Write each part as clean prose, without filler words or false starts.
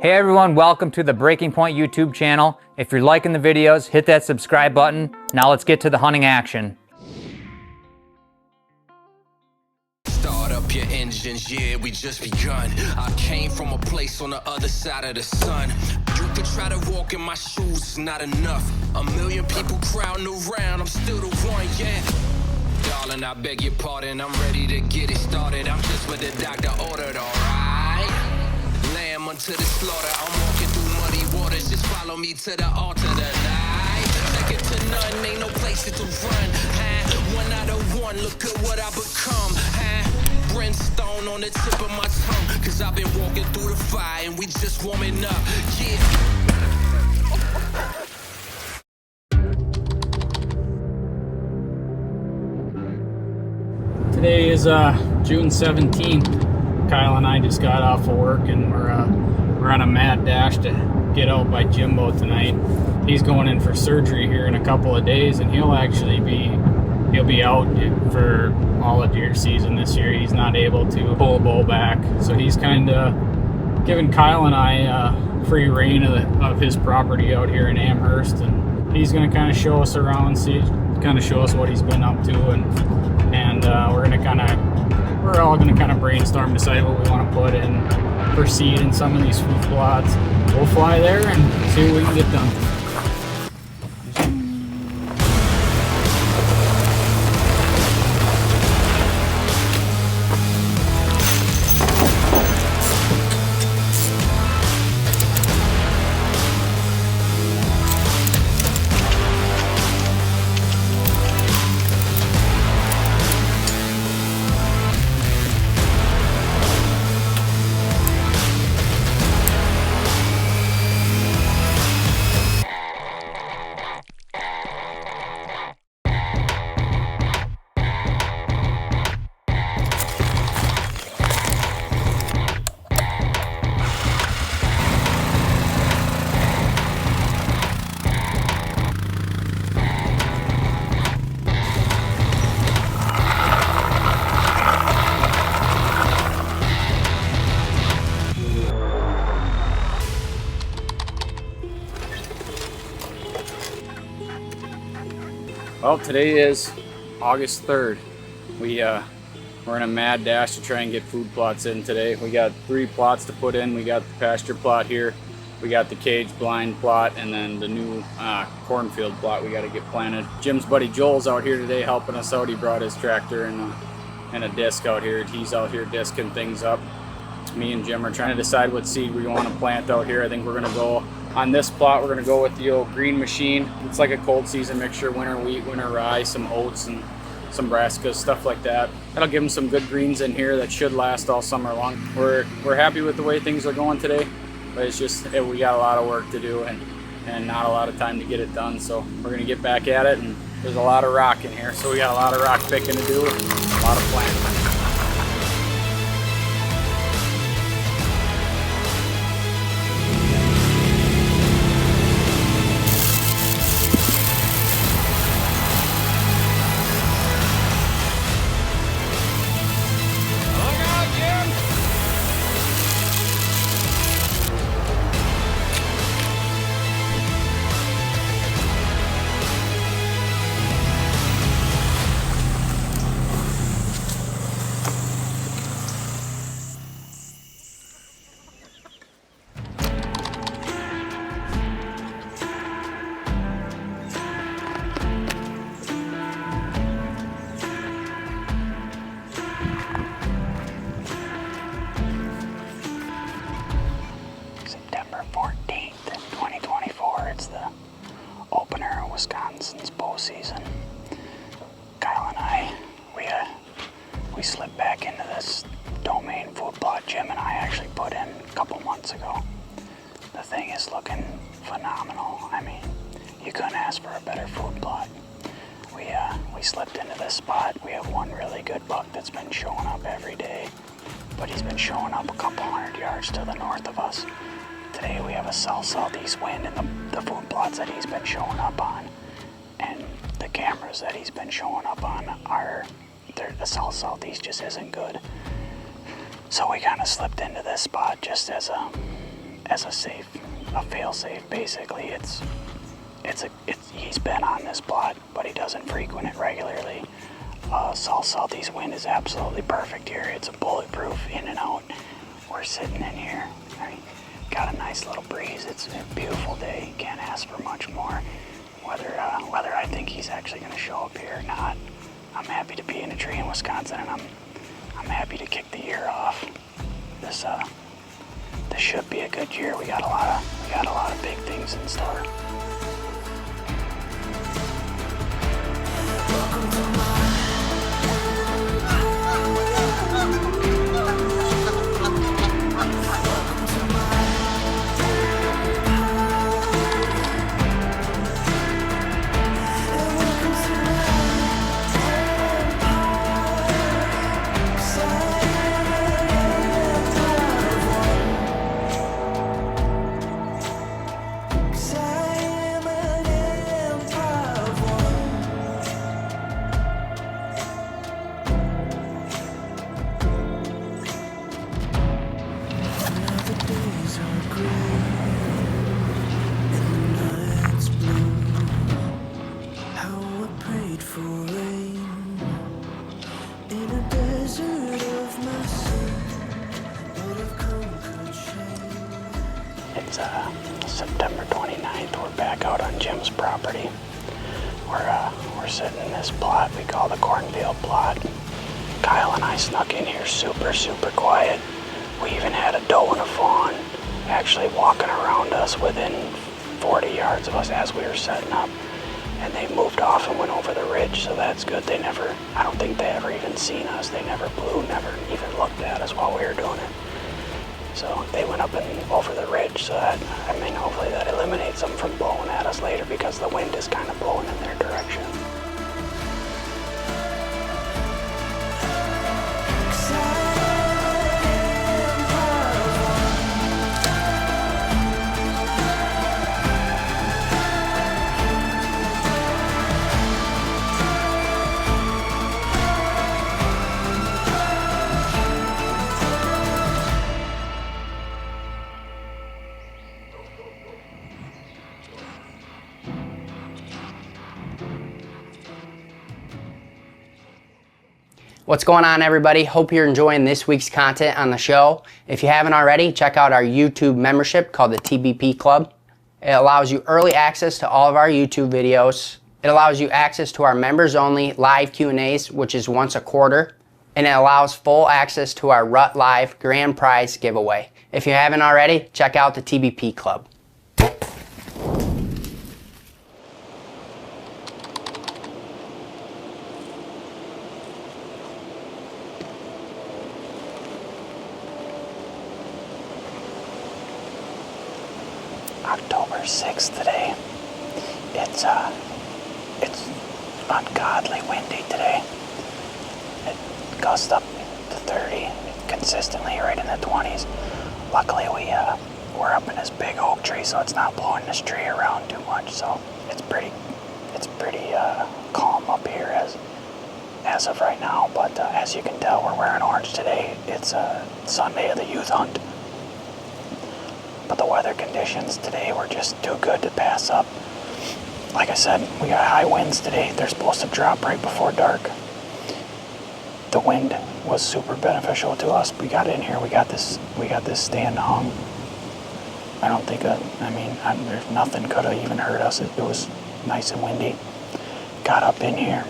Hey everyone, welcome to the Breaking Point YouTube channel. If you're liking the videos, hit that subscribe button. Now let's get to the hunting action. Start up your engines, yeah, we just begun. I came from a place on the other side of the sun. You could try to walk in my shoes, it's not enough. A million people crowding around, I'm still the one, yeah. Darling, I beg your pardon, I'm ready to get it started. I'm just what the doctor ordered, alright? Lamb unto the slaughter, I'm walking through muddy waters. Just follow me to the altar tonight. Second to none, ain't no place to run. One out of one, look at what I become. Brimstone on the tip of my tongue, cause I've been walking through the fire and we just warming up, yeah. Today is June 17th. Kyle and I just got off of work and we're on a mad dash to get out by Jimbo tonight. He's going in for surgery here in a couple of days, and he'll be out for all of deer season this year. He's not able to pull a bow back, so he's kind of giving Kyle and I free reign of his property out here in Amherst, and he's going to kind of show us around, show us what he's been up to, and we're all going to kind of brainstorm, decide what we want to put in for seed in some of these food plots. We'll fly there and see what we can get done. Well, today is August 3rd. We're in a mad dash to try and get food plots in today. We got 3 plots to put in. We got the pasture plot here, we got the cage blind plot, and then the new cornfield plot we got to get planted. Jim's buddy Joel's out here today helping us out. He brought his tractor and a disc out here. He's out here disking things up. Me and Jim are trying to decide what seed we want to plant out here. I think we're going to go on this plot. We're going to go with the old green machine. It's like a cold season mixture: winter wheat, winter rye, some oats, and some brassicas, stuff like that. That'll give them some good greens in here that should last all summer long. We're happy with the way things are going today, but it's just we got a lot of work to do and not a lot of time to get it done. So we're going to get back at it, and there's a lot of rock in here, so we got a lot of rock picking to do, a lot of planting. Wisconsin's bow season. Kyle and I, we slipped back into this domain food plot Jim and I actually put in a couple months ago. The thing is looking phenomenal. I mean, you couldn't ask for a better food plot. We slipped into this spot. We have one really good buck that's been showing up every day, but he's been showing up a couple hundred yards to the north of us. Today we have a south-southeast wind, and the food plots that he's been showing up on and the cameras that he's been showing up on the south-southeast just isn't good. So we kind of slipped into this spot just as as a fail-safe. Basically, he's been on this plot, but he doesn't frequent it regularly. South southeast wind is absolutely perfect here. It's a bulletproof in and out. We're sitting in here. Got a nice little breeze. It's a beautiful day. Can't ask for much more. Whether I think he's actually going to show up here or not, I'm happy to be in a tree in Wisconsin, and I'm happy to kick the year off. This should be a good year. We got a lot of big things in store. It's September 29th. We're back out on Jim's property. We're sitting in this plot we call the cornfield plot. Kyle and I snuck in here super quiet. We even had a doe and a fawn actually walking around us within 40 yards of us as we were setting up. And they moved off and went over the ridge, so that's good. I don't think they ever even seen us. They never blew, never even looked at us while we were doing it. So they went up and over the ridge, so hopefully that eliminates them from blowing at us later because the wind is kind of blowing in their direction. What's going on, everybody? Hope you're enjoying this week's content on the show. If you haven't already, check out our YouTube membership called the TBP Club. It allows you early access to all of our YouTube videos. It allows you access to our members only live Q&As, which is once a quarter. And it allows full access to our Rut Live grand prize giveaway. If you haven't already, check out the TBP Club. October 6th today. It's ungodly windy today. It gusts up to 30 consistently, right in the 20s. Luckily we're up in this big oak tree, so it's not blowing this tree around too much. So it's pretty calm up here as of right now. But as you can tell, we're wearing orange today. It's Sunday of the youth hunt. But the weather conditions today were just too good to pass up. Like I said, we got high winds today. They're supposed to drop right before dark. The wind was super beneficial to us. We got in here, we got this stand hung. I don't think there's nothing could have even hurt us. It was nice and windy. Got up in here.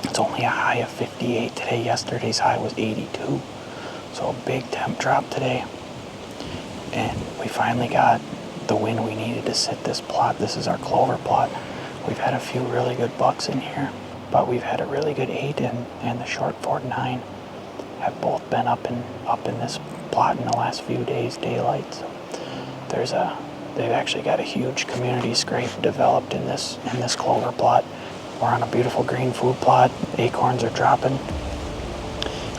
It's only a high of 58 today. Yesterday's high was 82. So a big temp drop today. And we finally got the wind we needed to sit this plot. This is our clover plot. We've had a few really good bucks in here, but we've had a really good 8 and the short 4-9 have both been up in this plot in the last few days, daylight. So they've actually got a huge community scrape developed in this clover plot. We're on a beautiful green food plot. Acorns are dropping.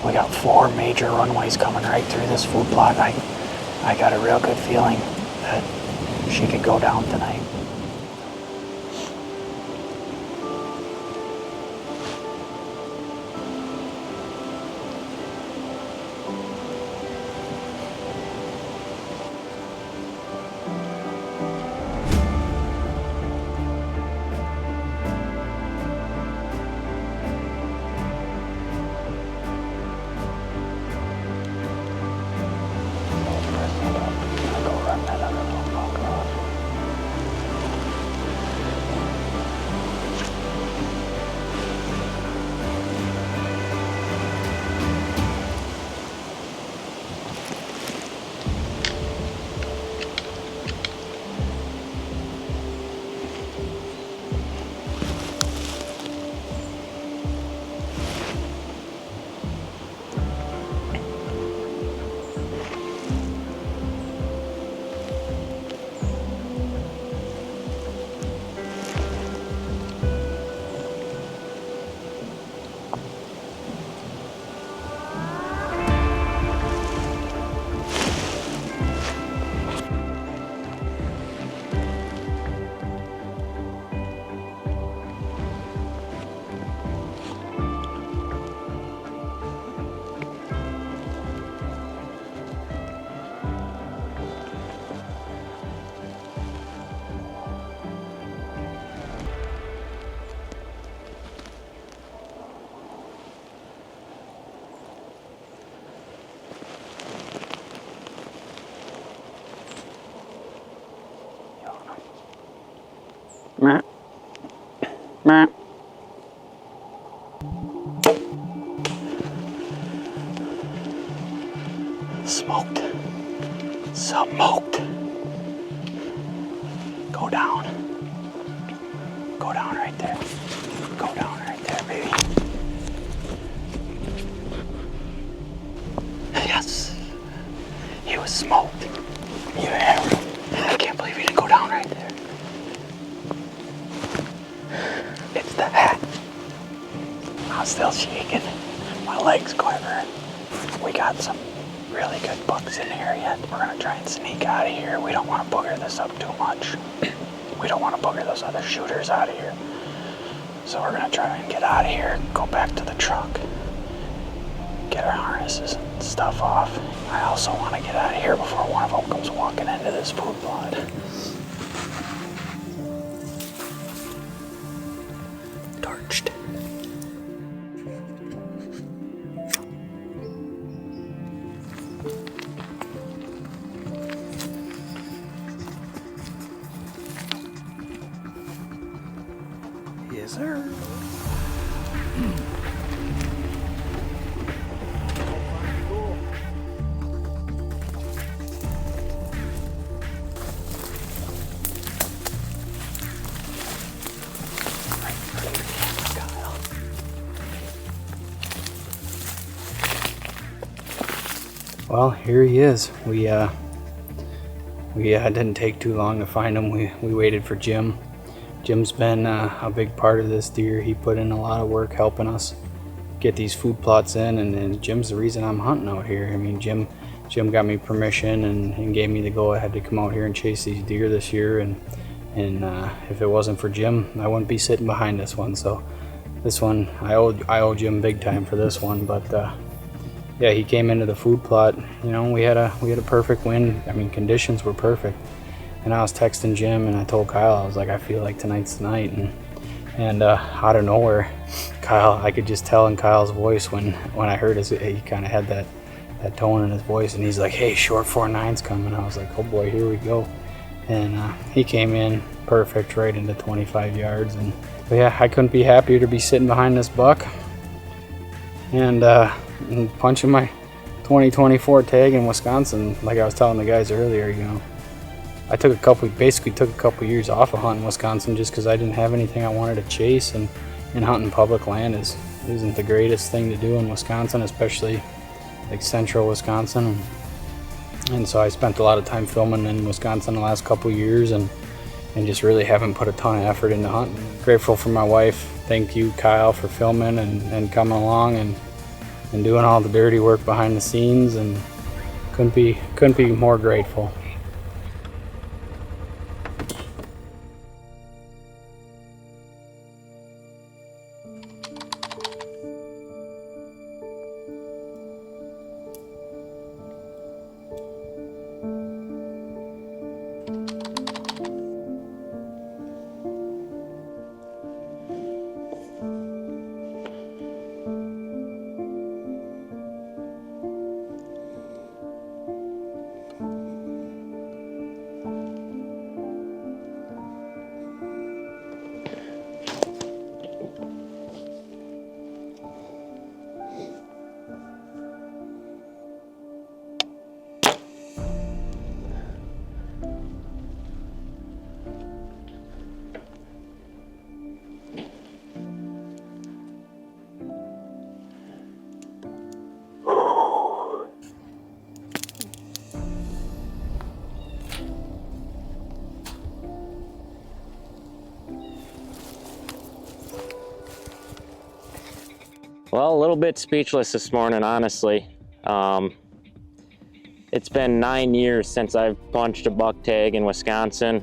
We got 4 major runways coming right through this food plot. I got a real good feeling that she could go down tonight. Meh. Meh. Smoked. Smoked. Go down. Go down right there. Go down right there, baby. Yes. He was smoked. Yeah. I can't believe he didn't go down right there. It's the hat. I'm still shaking. My legs quiver. We got some really good bucks in here yet. We're gonna try and sneak out of here. We don't want to booger this up too much. We don't want to booger those other shooters out of here. So we're gonna try and get out of here, go back to the truck, get our harnesses and stuff off. I also want to get out of here before one of them comes walking into this food plot. Torched. Yes, sir. Well, here he is. We didn't take too long to find him. We waited for Jim. Jim's been a big part of this deer. He put in a lot of work helping us get these food plots in, and Jim's the reason I'm hunting out here. I mean, Jim got me permission and gave me the go-ahead to come out here and chase these deer this year, and if it wasn't for Jim, I wouldn't be sitting behind this one. So this one, I owe Jim big time for this one. But yeah, he came into the food plot. You know, we had a perfect wind. I mean, conditions were perfect. And I was texting Jim, and I told Kyle, I was like, I feel like tonight's the night. And out of nowhere, I could just tell in Kyle's voice when I heard he kind of had that tone in his voice, and he's like, hey, short 4.9's coming. I was like, oh boy, here we go. And he came in perfect right into 25 yards. But yeah, I couldn't be happier to be sitting behind this buck and punching my 2024 tag in Wisconsin. Like I was telling the guys earlier, you know, I basically took a couple years off of hunting Wisconsin just because I didn't have anything I wanted to chase, and hunting public land isn't the greatest thing to do in Wisconsin, especially like central Wisconsin. And so I spent a lot of time filming in Wisconsin the last couple years, and just really haven't put a ton of effort into hunting. Grateful for my wife. Thank you, Kyle, for filming and coming along and doing all the dirty work behind the scenes, and couldn't be more grateful. Well, a little bit speechless this morning, honestly. It's been 9 years since I've punched a buck tag in Wisconsin,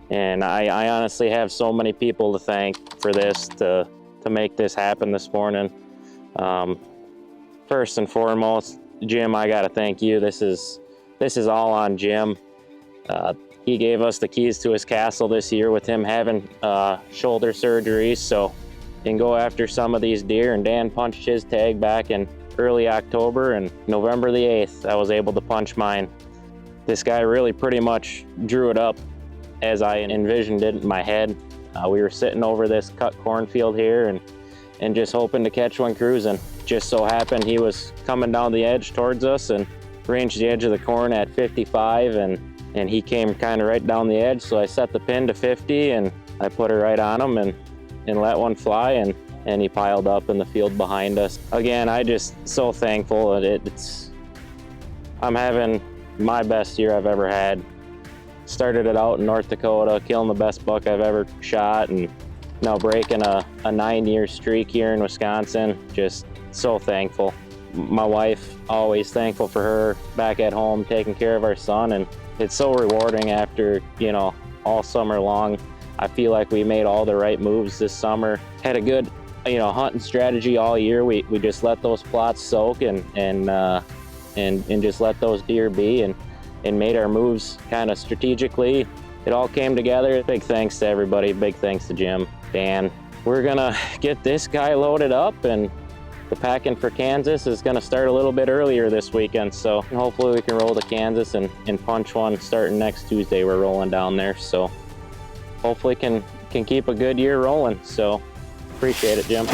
and I honestly have so many people to thank for this, to make this happen this morning. First and foremost, Jim, I gotta thank you. This is all on Jim. He gave us the keys to his castle this year with him having shoulder surgery, so he can go after some of these deer, and Dan punched his tag back in early October, and November the 8th, I was able to punch mine. This guy really pretty much drew it up as I envisioned it in my head. We were sitting over this cut cornfield here and just hoping to catch one cruising. Just so happened he was coming down the edge towards us and ranged the edge of the corn at 55, and he came kind of right down the edge. So I set the pin to 50 and I put her right on him and let one fly, and he piled up in the field behind us. Again, I just so thankful that I'm having my best year I've ever had. Started it out in North Dakota, killing the best buck I've ever shot, and now breaking a 9-year streak here in Wisconsin. Just so thankful. My wife, always thankful for her back at home taking care of our son, and it's so rewarding after, you know, all summer long. I feel like we made all the right moves this summer. Had a good, you know, hunting strategy all year. We just let those plots soak and just let those deer be and made our moves kind of strategically. It all came together. Big thanks to everybody. Big thanks to Jim, Dan. We're gonna get this guy loaded up, and the packing for Kansas is gonna start a little bit earlier this weekend. So hopefully we can roll to Kansas and punch one starting next Tuesday. We're rolling down there. So hopefully can keep a good year rolling. So appreciate it, Jim.